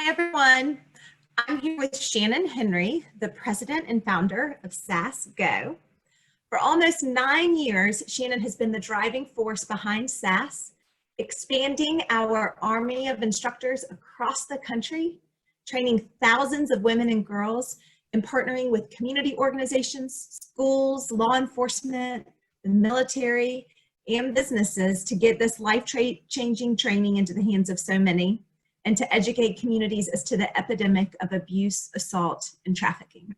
Hi, everyone. I'm here with Shannon Henry, the president and founder of SASS Go. For almost 9 years, Shannon has been the driving force behind SASS, expanding our army of instructors across the country, training thousands of women and girls, and partnering with community organizations, schools, law enforcement, the military, and businesses to get this life-changing training into the hands of so many, and to educate communities as to the epidemic of abuse, assault, and trafficking.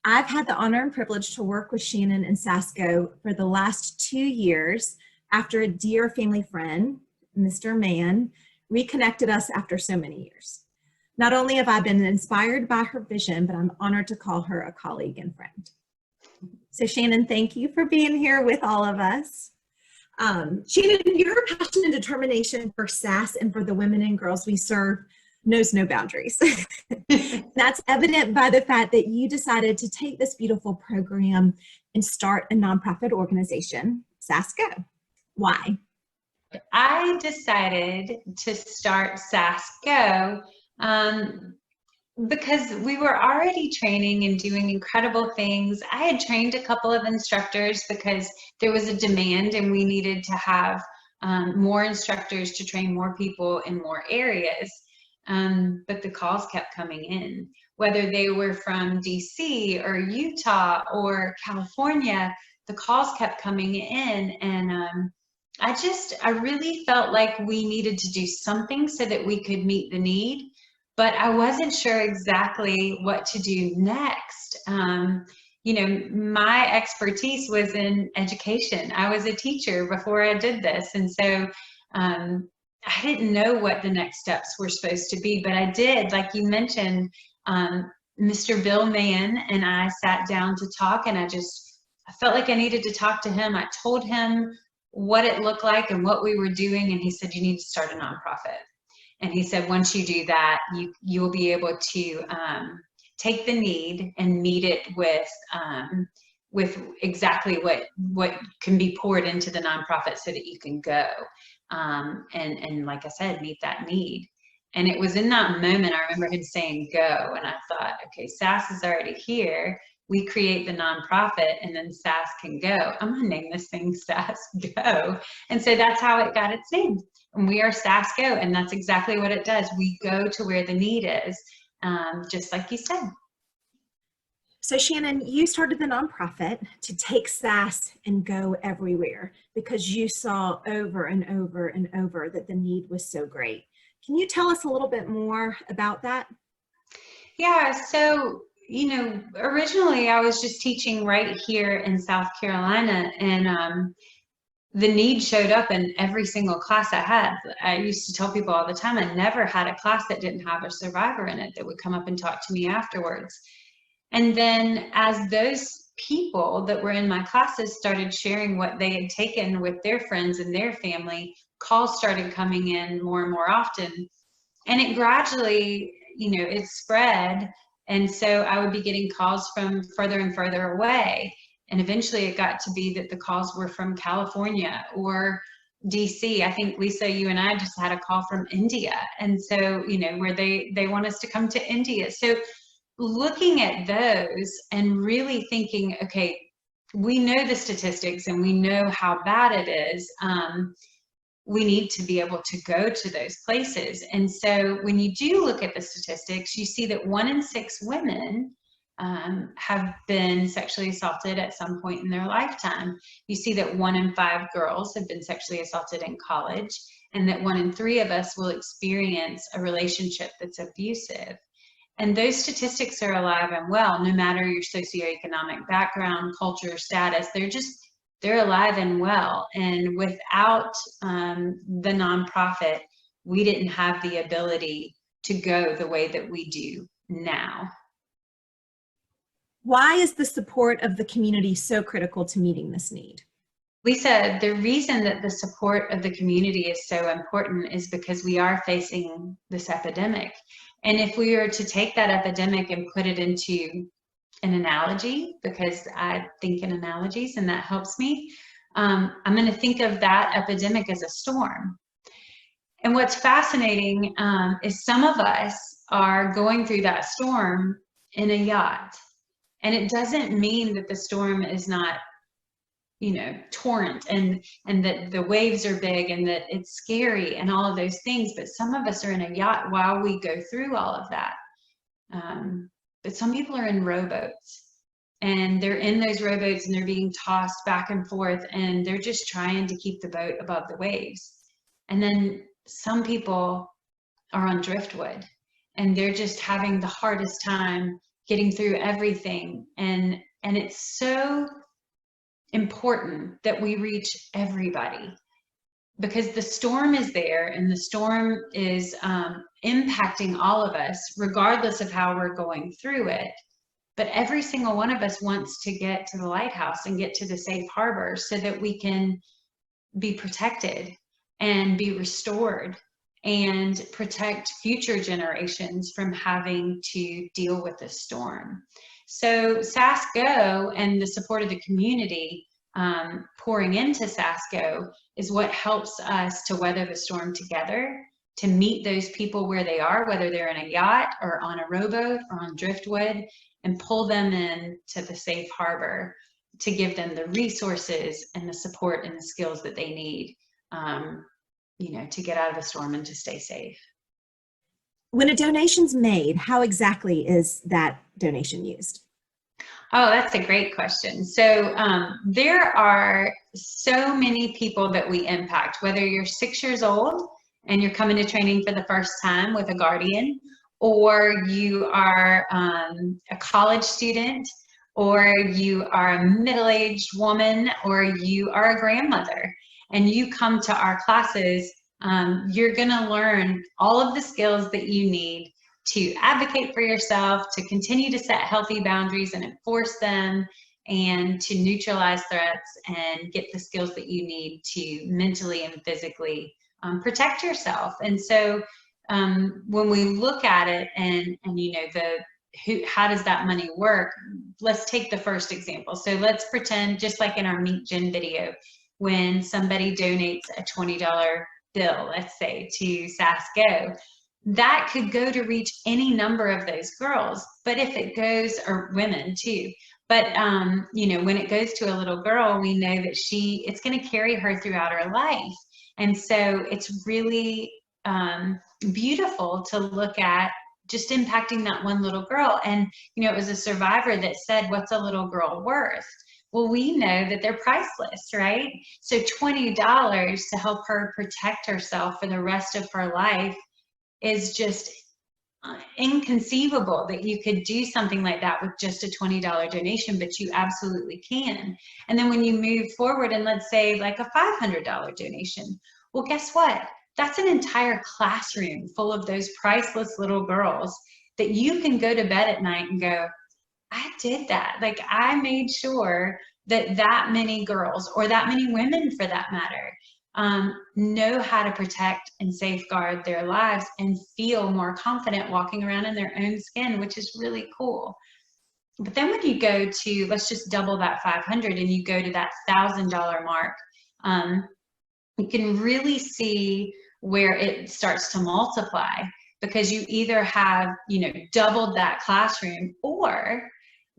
I've had the honor and privilege to work with Shannon and SASS Go for the last 2 years after a dear family friend, Mr. Mann, reconnected us after so many years. Not only have I been inspired by her vision, but I'm honored to call her a colleague and friend. So Shannon, thank you for being here with all of us. Shannon, your passion and determination for SASS and for the women and girls we serve knows no boundaries. That's evident by the fact that you decided to take this beautiful program and start a nonprofit organization, SASS Go. Why? I decided to start SASS Go because we were already training and doing incredible things. I had trained a couple of instructors because there was a demand and we needed to have more instructors to train more people in more areas. But the calls kept coming in, whether they were from DC or Utah or California, the calls kept coming in. And I really felt like we needed to do something so that we could meet the need. But I wasn't sure exactly what to do next. You know, my expertise was in education. I was a teacher before I did this. And so I didn't know what the next steps were supposed to be, but I did, like you mentioned, Mr. Bill Mann and I sat down to talk, and I felt like I needed to talk to him. I told him what it looked like and what we were doing, and he said, you need to start a nonprofit. And he said, once you do that, you will be able to take the need and meet it with exactly what can be poured into the nonprofit so that you can go. And like I said, meet that need. And it was in that moment, I remember him saying, go. And I thought, okay, SASS is already here. We create the nonprofit and then SASS can go. I'm gonna name this thing SASS Go. And so that's how it got its name. And we are SASS Go, and that's exactly what it does. We go to where the need is, just like you said. So Shannon, you started the nonprofit to take SASS and go everywhere because you saw over and over and over that the need was so great. Can you tell us a little bit more about that? Yeah, so, you know, originally I was just teaching right here in South Carolina, and the need showed up in every single class I had. I used to tell people all the time, I never had a class that didn't have a survivor in it that would come up and talk to me afterwards. And then as those people that were in my classes started sharing what they had taken with their friends and their family, calls started coming in more and more often. And it gradually, you know, it spread. And so I would be getting calls from further and further away. And eventually it got to be that the calls were from California or DC. I think, Lisa, you and I just had a call from India. And so, you know, where they want us to come to India. So looking at those and really thinking, okay, we know the statistics and we know how bad it is. We need to be able to go to those places. And so when you do look at the statistics, you see that 1 in 6 women have been sexually assaulted at some point in their lifetime. You see that 1 in 5 girls have been sexually assaulted in college, and that 1 in 3 of us will experience a relationship that's abusive. And those statistics are alive and well, no matter your socioeconomic background, culture, status, they're alive and well. And without the nonprofit, we didn't have the ability to go the way that we do now. Why is the support of the community so critical to meeting this need? Lisa, the reason that the support of the community is so important is because we are facing this epidemic. And if we were to take that epidemic and put it into an analogy, because I think in analogies and that helps me, I'm going to think of that epidemic as a storm. And what's fascinating is some of us are going through that storm in a yacht. And it doesn't mean that the storm is not, torrent and that the waves are big and that it's scary and all of those things. But some of us are in a yacht while we go through all of that. But some people are in rowboats, and they're in those rowboats and they're being tossed back and forth, and they're just trying to keep the boat above the waves. And then some people are on driftwood, and they're just having the hardest time getting through everything. And it's so important that we reach everybody, because the storm is there, and the storm is impacting all of us regardless of how we're going through it. But every single one of us wants to get to the lighthouse and get to the safe harbor so that we can be protected and be restored and protect future generations from having to deal with the storm. So SASS Go and the support of the community pouring into SASS Go is what helps us to weather the storm together, to meet those people where they are, whether they're in a yacht or on a rowboat or on driftwood, and pull them in to the safe harbor to give them the resources and the support and the skills that they need, to get out of the storm and to stay safe. When a donation's made, how exactly is that donation used? Oh, that's a great question. So there are so many people that we impact, whether you're 6 years old and you're coming to training for the first time with a guardian, or you are a college student, or you are a middle-aged woman, or you are a grandmother, and you come to our classes, you're gonna learn all of the skills that you need to advocate for yourself, to continue to set healthy boundaries and enforce them, and to neutralize threats and get the skills that you need to mentally and physically protect yourself. And so when we look at it and how does that money work? Let's take the first example. So let's pretend, just like in our Meet Gen video, when somebody donates a $20 bill, let's say, to SASS Go, that could go to reach any number of those girls. But if it goes, or women too, but when it goes to a little girl, we know that it's going to carry her throughout her life. And so it's really beautiful to look at just impacting that one little girl. And it was a survivor that said, "What's a little girl worth?" Well, we know that they're priceless, right? So $20 to help her protect herself for the rest of her life is just inconceivable that you could do something like that with just a $20 donation, but you absolutely can. And then when you move forward and let's say like a $500 donation, well, guess what? That's an entire classroom full of those priceless little girls that you can go to bed at night and go, I did that. Like, I made sure that many girls, or that many women for that matter, know how to protect and safeguard their lives and feel more confident walking around in their own skin, which is really cool. But then when you go to, let's just double that 500 and you go to that $1,000 mark, you can really see where it starts to multiply, because you either have, doubled that classroom, or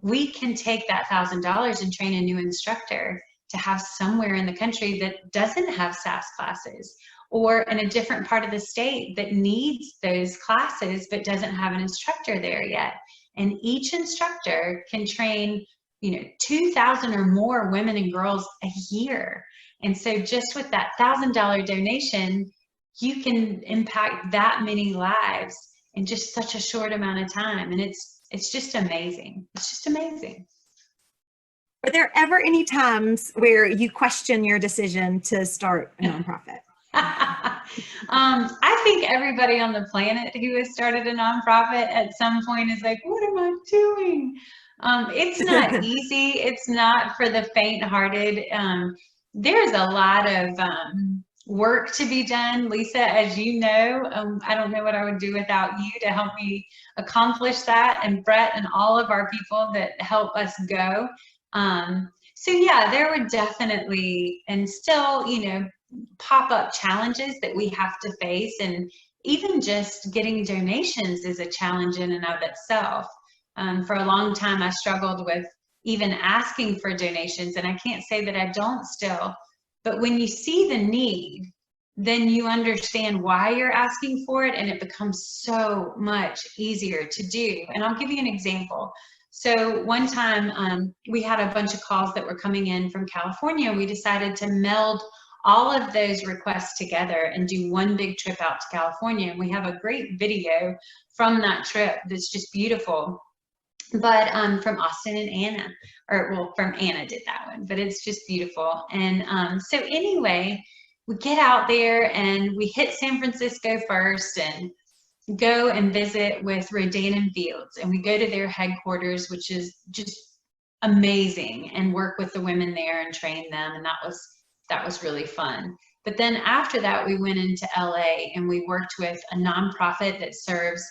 we can take that $1,000 and train a new instructor to have somewhere in the country that doesn't have SASS classes, or in a different part of the state that needs those classes but doesn't have an instructor there yet. And each instructor can train, 2,000 or more women and girls a year. And so just with that $1,000 donation, you can impact that many lives in just such a short amount of time. And it's just amazing. It's just amazing. Are there ever any times where you question your decision to start a nonprofit? I think everybody on the planet who has started a nonprofit at some point is like, what am I doing? It's not easy. It's not for the faint-hearted. There's a lot of work to be done. Lisa, as you know, I don't know what I would do without you to help me accomplish that, and Brett and all of our people that help us go. So yeah, there would definitely, and still, pop-up challenges that we have to face, and even just getting donations is a challenge in and of itself. For a long time, I struggled with even asking for donations, and I can't say that I don't still, but when you see the need, then you understand why you're asking for it, and it becomes so much easier to do. And I'll give you an example. So one time we had a bunch of calls that were coming in from California, and we decided to meld all of those requests together and do one big trip out to California. And we have a great video from that trip that's just beautiful. But from Austin and Anna, or well, from Anna did that one, but it's just beautiful. And so anyway, we get out there and we hit San Francisco first and go and visit with Rodan and Fields, and we go to their headquarters, which is just amazing, and work with the women there and train them, and that was really fun. But then after that, we went into LA and we worked with a nonprofit that serves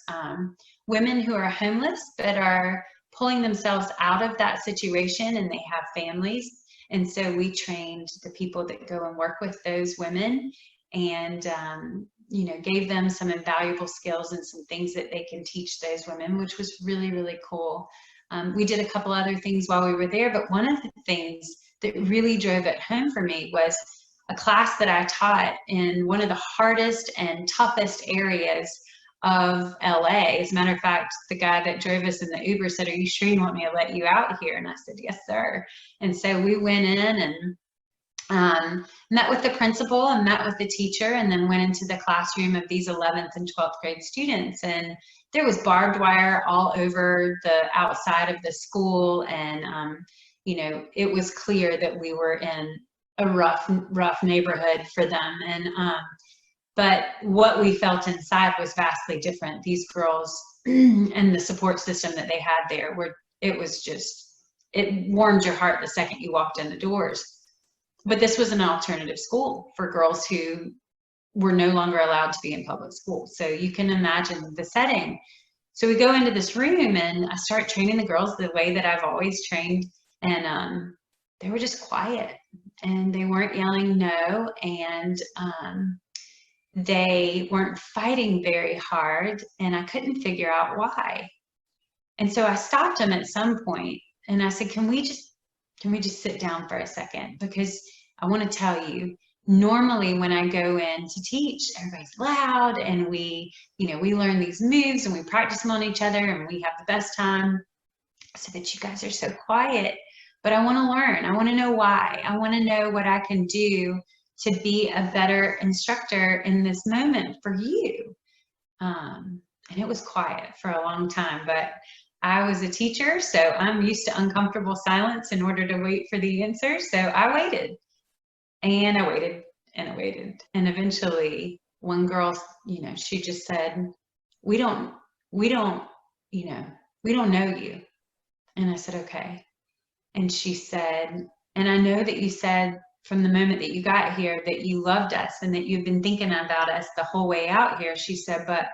women who are homeless but are pulling themselves out of that situation, and they have families. And so we trained the people that go and work with those women, and you know, gave them some invaluable skills and some things that they can teach those women, which was really, really cool. We did a couple other things while we were there, but one of the things that really drove it home for me was a class that I taught in one of the hardest and toughest areas of LA. As a matter of fact, the guy that drove us in the Uber said, "Are you sure you want me to let you out here?" And I said, "Yes, sir." And so we went in and met with the principal and met with the teacher, and then went into the classroom of these 11th and 12th grade students. And there was barbed wire all over the outside of the school, and you know, it was clear that we were in a rough neighborhood for them. And but what we felt inside was vastly different. These girls and the support system that they had there it was just, it warmed your heart the second you walked in the doors. But this was an alternative school for girls who were no longer allowed to be in public school. So you can imagine the setting. So we go into this room and I start training the girls the way that I've always trained. And they were just quiet, and they weren't yelling no, and they weren't fighting very hard, and I couldn't figure out why. And so I stopped them at some point and I said, can we just sit down for a second? Because I want to tell you, normally when I go in to teach, everybody's loud, and we learn these moves and we practice them on each other and we have the best time. So that you guys are so quiet, but I want to learn. I want to know why. I want to know what I can do to be a better instructor in this moment for you. And it was quiet for a long time, but I was a teacher, so I'm used to uncomfortable silence in order to wait for the answer. So I waited and I waited and I waited. And eventually one girl, you know, she just said, we don't know you. And I said, okay. And she said, and I know that you said from the moment that you got here that you loved us and that you've been thinking about us the whole way out here. She said, but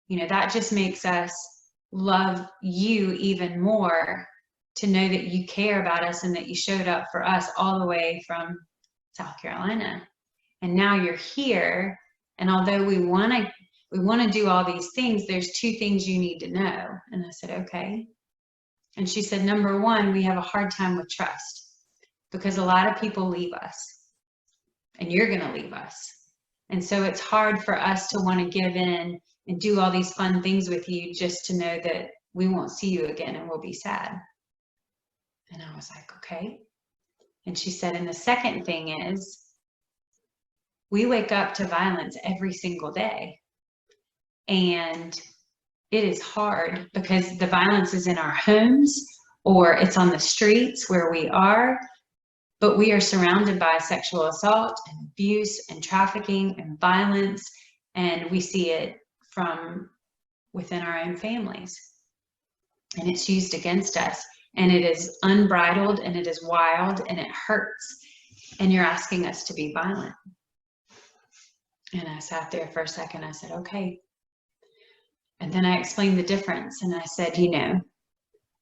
you know, that just makes us love you even more, to know that you care about us and that you showed up for us all the way from South Carolina. And now you're here. And although we want to do all these things, there's two things you need to know. And I said, okay. And she said, number one, we have a hard time with trust, because a lot of people leave us, and you're going to leave us. And so it's hard for us to want to give in and do all these fun things with you just to know that we won't see you again and we'll be sad. And I was like, okay. And she said, and the second thing is, we wake up to violence every single day. And it is hard because the violence is in our homes or it's on the streets where we are, but we are surrounded by sexual assault and abuse and trafficking and violence, and we see it from within our own families. And it's used against us, and it is unbridled, and it is wild, and it hurts, and you're asking us to be violent. And I sat there for a second. I said, okay. And then I explained the difference, and I said, you know,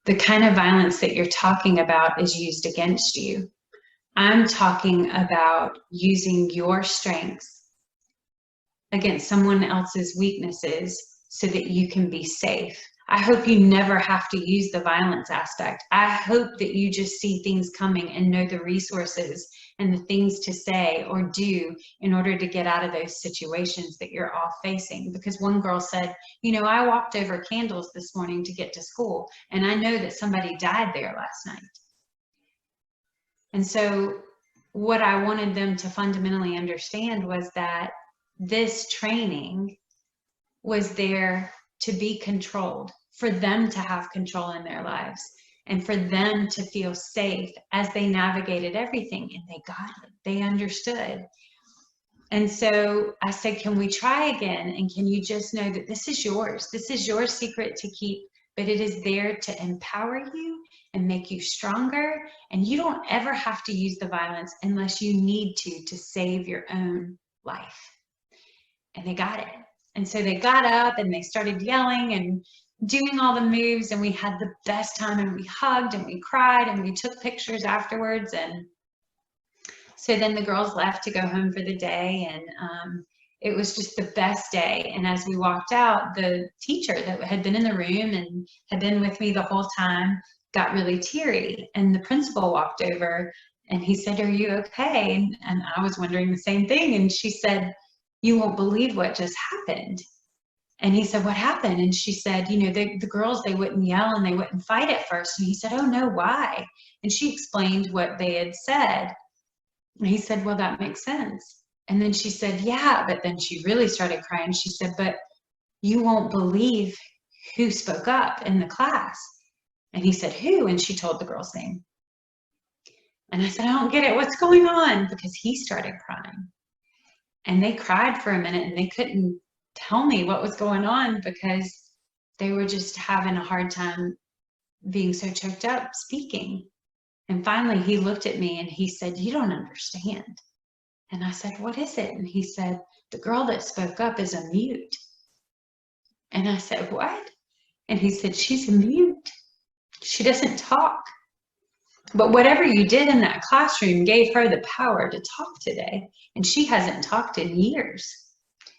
the kind of violence that you're talking about is used against you. I'm talking about using your strengths against someone else's weaknesses so that you can be safe. I hope you never have to use the violence aspect. I hope that you just see things coming and know the resources and the things to say or do in order to get out of those situations that you're all facing. Because one girl said, you know, I walked over candles this morning to get to school, and I know that somebody died there last night. And so what I wanted them to fundamentally understand was that this training was there to be controlled, for them to have control in their lives, and for them to feel safe as they navigated everything. And they got it. They understood. And so I said, can we try again? And can you just know that this is yours? This is your secret to keep, but it is there to empower you and make you stronger. And you don't ever have to use the violence unless you need to save your own life. And they got it. And so they got up and they started yelling and doing all the moves, and we had the best time, and we hugged and we cried and we took pictures afterwards. And so then the girls left to go home for the day, and it was just the best day. And as we walked out, the teacher that had been in the room and had been with me the whole time got really teary, and the principal walked over and he said, are you okay? And I was wondering the same thing. And she said, you won't believe what just happened. And he said, what happened? And she said, you know, the girls, they wouldn't yell and they wouldn't fight at first. And he said, oh no, why? And she explained what they had said. And he said, well, that makes sense. And then she said, yeah, but then she really started crying. She said, but you won't believe who spoke up in the class. And he said, who? And she told the girl's name. And I said, I don't get it. What's going on? Because he started crying. And they cried for a minute, and they couldn't tell me what was going on because they were just having a hard time being so choked up speaking. And finally he looked at me and he said, you don't understand. And I said, what is it? And he said, the girl that spoke up is a mute. And I said, what? And he said, she's a mute. She doesn't talk. But whatever you did in that classroom gave her the power to talk today. And she hasn't talked in years.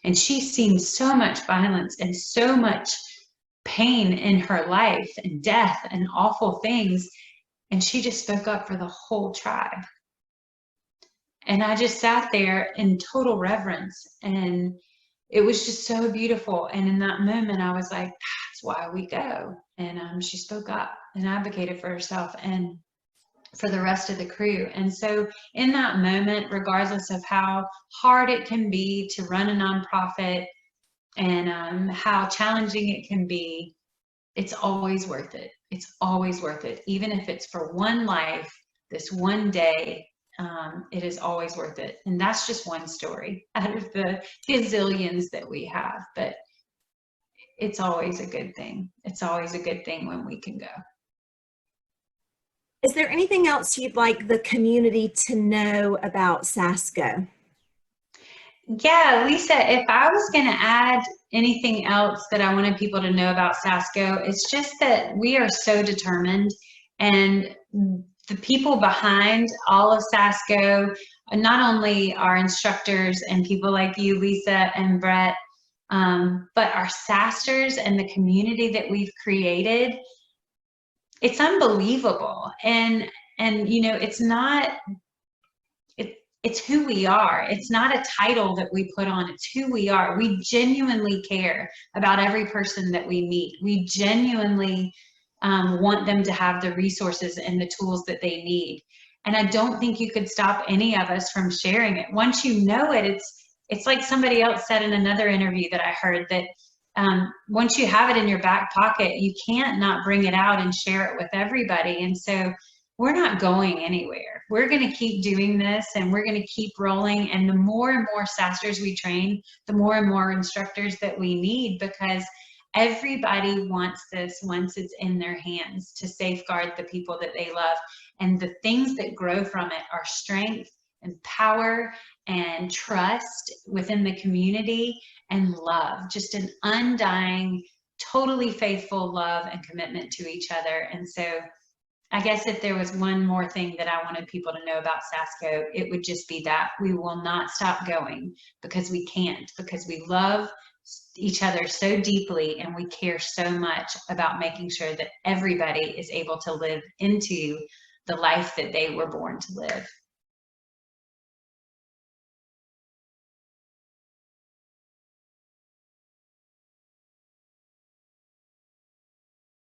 And she's seen so much violence and so much pain in her life and death and awful things. And she just spoke up for the whole tribe. And I just sat there in total reverence. And it was just so beautiful. And in that moment, I was like, that's why we go. And she spoke up and advocated for herself and for the rest of the crew. And so in that moment, regardless of how hard it can be to run a nonprofit and how challenging it can be, it's always worth it. It's always worth it. Even if it's for one life, this one day, it is always worth it. And that's just one story out of the gazillions that we have. But it's always a good thing. It's always a good thing when we can go. Is there anything else you'd like the community to know about SASS Go? Yeah, Lisa, if I was going to add anything else that I wanted people to know about SASS Go, it's just that we are so determined, and the people behind all of SASS Go, not only our instructors and people like you, Lisa and Brett, but our SASSers and the community that we've created. It's unbelievable. And you know, it's who we are. It's not a title that we put on, it's who we are. We genuinely care about every person that we meet. We genuinely want them to have the resources and the tools that they need. And I don't think you could stop any of us from sharing it. Once you know it, it's like somebody else said in another interview that I heard, that once you have it in your back pocket, you can't not bring it out and share it with everybody. And so we're not going anywhere. We're going to keep doing this, and we're going to keep rolling. And the more and more SASSers we train, the more and more instructors that we need, because everybody wants this once it's in their hands to safeguard the people that they love. And the things that grow from it are strength and power and trust within the community and love, just an undying, totally faithful love and commitment to each other. And so I guess if there was one more thing that I wanted people to know about SASCO, it would just be that we will not stop going, because we can't, because we love each other so deeply and we care so much about making sure that everybody is able to live into the life that they were born to live.